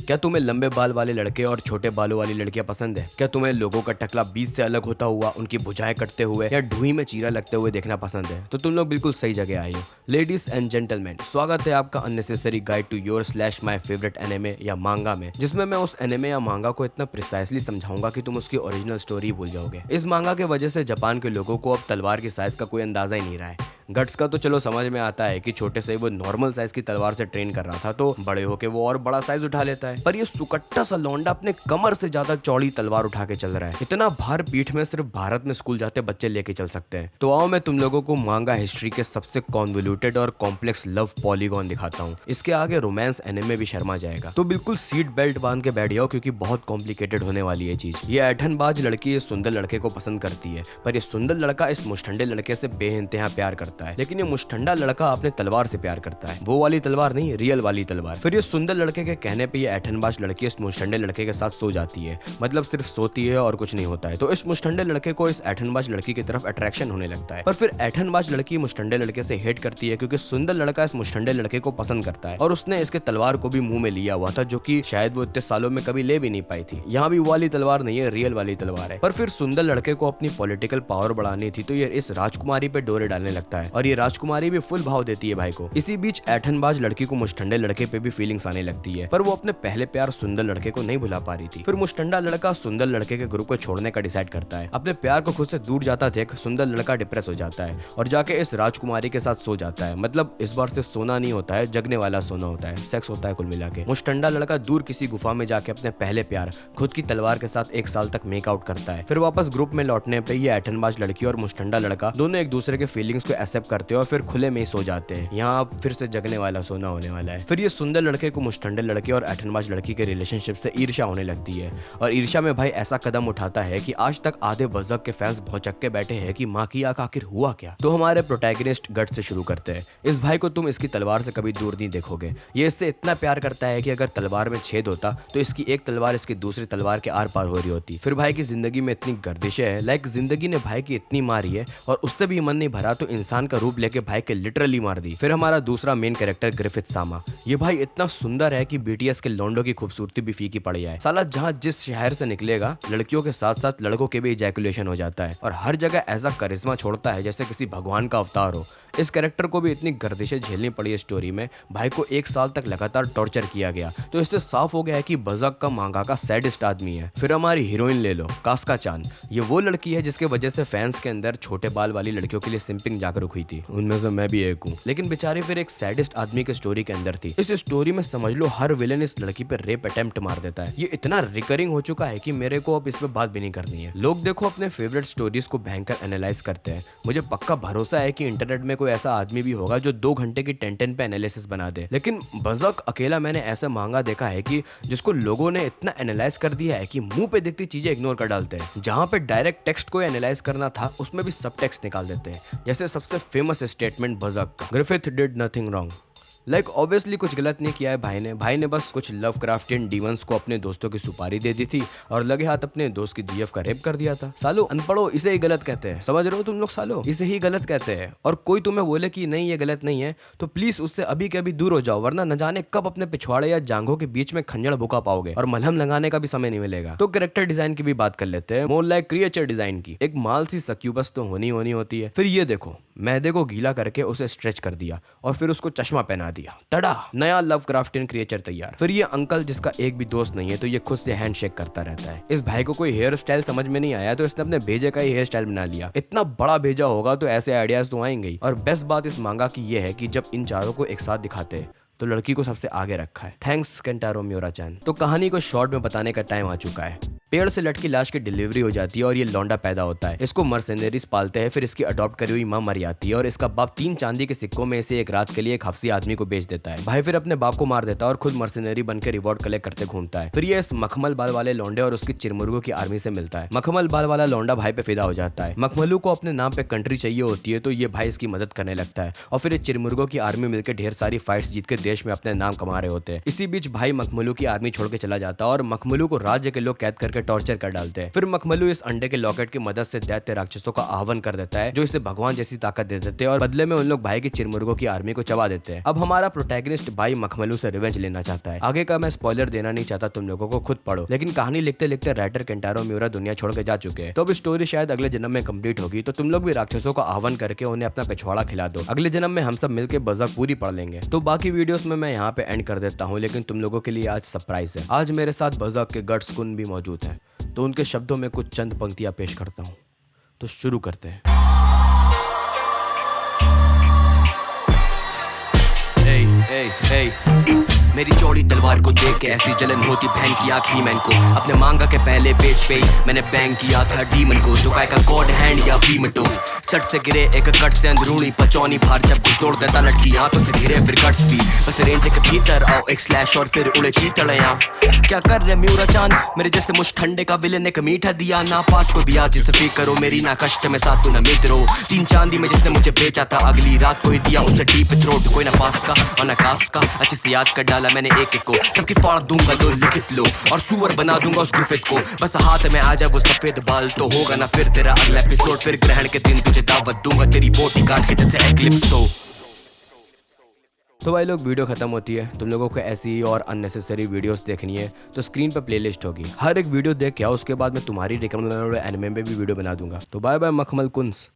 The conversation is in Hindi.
क्या तुम्हें लंबे बाल वाले लड़के और छोटे बालों वाली लड़कियां पसंद है? क्या तुम्हें लोगों का टकला बीच से अलग होता हुआ, उनकी भुजाएं कटते हुए या ढूई में चीरा लगते हुए देखना पसंद है? तो तुम लोग बिल्कुल सही जगह आए हो। लेडीज एंड जेंटलमैन, स्वागत है आपका unnecessary guide to your slash my favourite anime या मांगा में, जिसमें मैं उस एनिमे या मांगा को इतना प्रिसाइसली समझाऊंगा कि तुम उसकी ओरिजिनल स्टोरी भूल जाओगे। इस मांगा के वजह से जापान के लोगों को अब तलवार की साइज का कोई अंदाजा ही नहीं रहा है। गट्स का तो चलो समझ में आता है कि छोटे से वो नॉर्मल साइज की तलवार से ट्रेन कर रहा था, तो बड़े होके वो और बड़ा साइज उठा लेता है। पर ये सुकट्टा सा लौंडा अपने कमर से ज्यादा चौड़ी तलवार उठा के चल रहा है। इतना भार पीठ में सिर्फ भारत में स्कूल जाते बच्चे लेके चल सकते हैं। तो आओ मैं तुम लोगों को मांगा हिस्ट्री के सबसे कॉन्वोल्यूटेड और कॉम्प्लेक्स लव पॉलीगॉन दिखाता हूँ। इसके आगे रोमांस एनिमे भी शर्मा जाएगा। तो बिल्कुल सीट बेल्ट बांध के बैठ जाओ, क्योंकि बहुत कॉम्प्लिकेटेड होने वाली है चीज। ये ऐठनबाज लड़की इस सुंदर लड़के को पसंद करती है, पर ये सुंदर लड़का इस मुष्ठंडे लड़के से बेइंतहा प्यार करता है। लेकिन ये मुष्ठंडा लड़का अपने तलवार से प्यार करता है, वो वाली तलवार नहीं, रियल वाली तलवार। फिर ये सुंदर लड़के के कहने पे ये ऐठनबाज लड़की इस मुष्ठंडे लड़के के साथ सो जाती है, मतलब सिर्फ सोती है और कुछ नहीं होता है। तो इस मुष्ठंडे लड़के को इस ऐठनबाज लड़की की तरफ अट्रैक्शन होने लगता है। पर फिर ऐठनबाज लड़की मुष्ठंडे लड़के से हेट करती है, क्योंकि सुंदर लड़का इस मुष्ठंडे लड़के को पसंद करता है और उसने इसके तलवार को भी मुंह में लिया हुआ था, जो कि शायद वो इतने सालों में कभी ले भी नहीं पाई थी। यहाँ भी वो वाली तलवार नहीं है, रियल वाली तलवार है। पर फिर सुंदर लड़के को अपनी पॉलिटिकल पावर बढ़ानी थी, तो ये इस राजकुमारी पे डोरे डालने लगता है और ये राजकुमारी भी फुल भाव देती है भाई को। इसी बीच ऐठनबाज लड़की को मुष्ठंडे लड़के पे भी फीलिंग्स आने लगती है, पर वो अपने पहले प्यार सुंदर लड़के को नहीं भुला पा रही थी। फिर मुष्ठंडा लड़का सुंदर लड़के के ग्रुप को छोड़ने का डिसाइड करता है। अपने प्यार को खुद से दूर जाता देख सुंदर लड़का डिप्रेस हो जाता है और जाके इस राजकुमारी के साथ सो जाता है। मतलब इस बार से सोना नहीं होता है, जगने वाला सोना होता है, सेक्स होता है कुल मिला के। मुष्ठंडा लड़का दूर किसी गुफा में जाके अपने पहले प्यार खुद की तलवार के साथ 1 साल तक मेकआउट करता है। फिर वापस ग्रुप में लौटने पे ये ऐठनबाज लड़की और मुष्ठंडा लड़का दोनों एक दूसरे के फीलिंग्स को एक्सेप्ट करते हैं और फिर खुले में ही सो जाते हैं। यहाँ फिर से जगने वाला सोना होने वाला है। फिर ये सुंदर लड़के को मुष्ठंडे लड़के और ऐठनबाज लड़की के रिलेशनशिप से ईर्ष्या होने लगती है और ईर्ष्या में भाई ऐसा कदम उठाता है कि आज तक आधे बज़क के फैंस भौचक के बैठे हैं कि माँ की आंख आखिर हुआ क्या। तो हमारे प्रोटैगनिस्ट गट से शुरू करते हैं। इस भाई को तुम इसकी तलवार से कभी दूर नहीं देखोगे। ये इससे इतना प्यार करता है कि अगर तलवार में छेद होता तो इसकी एक तलवार इसकी दूसरी तलवार के आर पार हो रही होती। फिर भाई की जिंदगी में इतनी गर्दिशें हैं, लाइक जिंदगी ने भाई की इतनी मारी है और उससे भी मन नहीं भरा तो इंसान का रूप लेके भाई के लिटरली मार दी। फिर हमारा दूसरा मेन कैरेक्टर ग्रिफिथ सामा। ये भाई इतना सुंदर है कि बीटीएस के लौंडों की खूबसूरती भी फीकी पड़ जाए। साला जहाँ जिस शहर से निकलेगा लड़कियों के साथ साथ लड़कों के भी इजैकुलेशन हो जाता है और हर जगह ऐसा करिश्मा छोड़ता है जैसे किसी भगवान का अवतार हो। इस कैरेक्टर को भी इतनी गर्दिशें झेलनी पड़ी है स्टोरी में। भाई को 1 साल तक लगातार टॉर्चर किया गया, तो इससे साफ हो गया है कि बज़क का मांगा का सैडिस्ट आदमी है। फिर हमारी हीरोइन ले लो, कास्का चान। ये वो लड़की है जिसके वजह से फैंस के अंदर छोटे बाल वाली लड़कियों के लिए सिंपिंग जागरूक हुई थी। उनमें से मैं भी एक हूँ। लेकिन बेचारी फिर एक सैडिस्ट आदमी के स्टोरी के अंदर थी। इस स्टोरी में समझ लो हर विलेन इस लड़की पर रेप अटेम्प्ट मार देता है। ये इतना रिकरिंग हो चुका है कि मेरे को अब इस पे बात भी नहीं करनी है। लोग देखो अपने फेवरेट स्टोरीज को भयंकर एनालाइज करते हैं। मुझे पक्का भरोसा है कि इंटरनेट में कोई ऐसा आदमी भी होगा जो 2 घंटे की 10 पे एनालिसिस बना दे। लेकिन बज़क अकेला मैंने ऐसा मांगा देखा है कि जिसको लोगों ने इतना एनालाइज कर दिया है कि मुंह पे दिखती चीजें इग्नोर कर डालते हैं। जहां पे डायरेक्ट टेक्स्ट को एनालाइज करना था उसमें भी सब टेक्स्ट निकाल देते हैं। जैसे सबसे फेमस स्टेटमेंट बज़क का, Griffith did nothing wrong. Like obviously कुछ गलत नहीं किया है भाई ने बस कुछ लव क्राफ्टियन डीमंस को अपने दोस्तों की सुपारी दे दी थी और लगे हाथ अपने दोस्त की जीएफ का रेप कर दिया था। सालो अनपढ़ो, इसे ही गलत कहते हैं। समझ रहे हो तुम लोग? सालो इसे ही गलत कहते हैं। और कोई तुम्हें बोले कि नहीं ये गलत नहीं है तो प्लीज उससे अभी के अभी दूर हो जाओ, वरना न जाने कब अपने पिछवाड़े या जांघों के बीच में खंजर भुका पाओगे और मलहम लगाने का भी समय नहीं मिलेगा। तो कैरेक्टर डिजाइन की भी बात कर लेते हैं, मोर लाइक क्रिएचर डिजाइन की। एक माल सी सक्यूबस तो होनी होती है। फिर ये देखो, मैदे को गीला करके उसे स्ट्रेच कर दिया और फिर उसको चश्मा पहना दिया, तड़ा, नया लव क्राफ्टियन क्रिएचर तैयार। फिर ये अंकल जिसका एक भी दोस्त नहीं है तो ये खुद से हैंडशेक करता रहता है। इस भाई को कोई हेयर स्टाइल समझ में नहीं आया तो इसने अपने भेजे का ही हेयर स्टाइल बना लिया। इतना बड़ा भेजा होगा तो ऐसे आइडियाज तो आएंगे ही। और बेस्ट बात इस मांगा की ये है कि जब इन चारों को एक साथ दिखाते हैं तो लड़की को सबसे आगे रखा है। थैंक्स केंटारो मियोरा चान। तो कहानी को शॉर्ट में बताने का टाइम आ चुका है। पेड़ से लटकी लाश की डिलीवरी हो जाती है और ये लौंडा पैदा होता है। इसको मर्सेनरीज पालते हैं। फिर इसकी अडॉप्ट करी हुई मां मर जाती है और इसका बाप 3 चांदी के सिक्कों में इसे एक रात के लिए एक हफ्सी आदमी को बेच देता है। भाई फिर अपने बाप को मार देता है और खुद मर्सेनरी बनकर रिवॉर्ड कलेक्ट करते घूमता है। फिर ये इस मखमल बाल वाले लौंडे और उसकी चिरमुर्गों की आर्मी से मिलता है। मखमल बाल वाला लौंडा भाई पे फिदा हो जाता है। मखमलू को अपने नाम पे कंट्री चाहिए होती है तो ये भाई इसकी मदद करने लगता है और फिर ये चिरमुर्गों की आर्मी मिलकर ढेर सारी फाइट्स जीत के देश में अपने नाम कमा रहे होते हैं। इसी बीच भाई मखमलू की आर्मी छोड़ के चला जाता है और मखमलू को राज्य के लोग कैद करके टॉर्चर कर डालते हैं। फिर मखमलू इस अंडे के लॉकेट की मदद से दैत्य राक्षसों का आह्वान कर देता है जो इसे भगवान जैसी ताकत दे देते हैं और बदले में उन लोग भाई की चिरमुर्गों की आर्मी को चबा देते हैं। अब हमारा प्रोटैगनिस्ट भाई मखमलू से रिवेंज लेना चाहता है। आगे का मैं स्पॉइलर देना नहीं चाहता, तुम लोगों को खुद पढ़ो। लेकिन कहानी लिखते लिखते राइटर केंटारो म्यूरा दुनिया छोड़ के जा चुके हैं, तो अब स्टोरी शायद अगले जन्म में कंप्लीट होगी। तो तुम लोग भी राक्षसों का आह्वान करके उन्हें अपना पिछवाड़ा खिला दो। अगले जन्म में हम सब मिलकर बज़र्क पूरी पढ़ लेंगे। तो बाकी वीडियोस में मैं यहाँ पे एंड कर देता हूँ, लेकिन तुम लोगों के लिए आज सरप्राइज है। आज मेरे साथ बज़र्क के गट्स कुन भी मौजूद है, तो उनके शब्दों में कुछ चंद पंक्तियां पेश करता हूँ। तो शुरू करते हैं। मेरी चौड़ी तलवार को देख के ऐसी जलन होती बहन की आँख ही मैन को। अपने मांगा के पहले पेज पे मैंने बैंग किया था डीमन को। तो काय का गॉड हैंड या फीमटो सट से गिरे एक कट से अंदरूनी पचौनी भार जब घुसोड़ देता लटकी आंखों से घिरे फिर कट्स भी बस रेंज के भीतर आओ एक स्लैश और फिर उड़े चीतड़ियां। क्या कर रहे म्यूरा चांद मेरे जैसे मुझ ठंडे का विलन एक मीठा दिया ना पास को भी आज से करो मेरी ना कष्ट में साथ ना मित्रो। तीन चांदी में जिसने मुझे बेचा था अगली रात को ही दिया उसे डीप थ्रोट। कोई ना पास का और ना कास का अच्छे से याद कर डाला मैंने एक को। सबकी फाड़ दूंगा लो लिखित लो और सुअर बना दूंगा उस ग्रिफिथ को। बस हाथ में आ जा वो सफेद बाल तो होगा ना फिर तेरा अगला एपिसोड। फिर ग्रहण के दिन तुझे दावत दूंगा तेरी बोटी काट के जैसे एक्लिप्स हो। तो भाई लोग वीडियो खत्म होती है। तुम लोगों को ऐसी और अननेसेसरी वीडियोस देखनी है तो स्क्रीन पर प्लेलिस्ट होगी, हर एक वीडियो देख के आओ। उसके बाद मैं तुम्हारी रिकमेंडेड एनिमे पे भी वीडियो बना दूंगा। तो बाय बाय मखमल कुंस।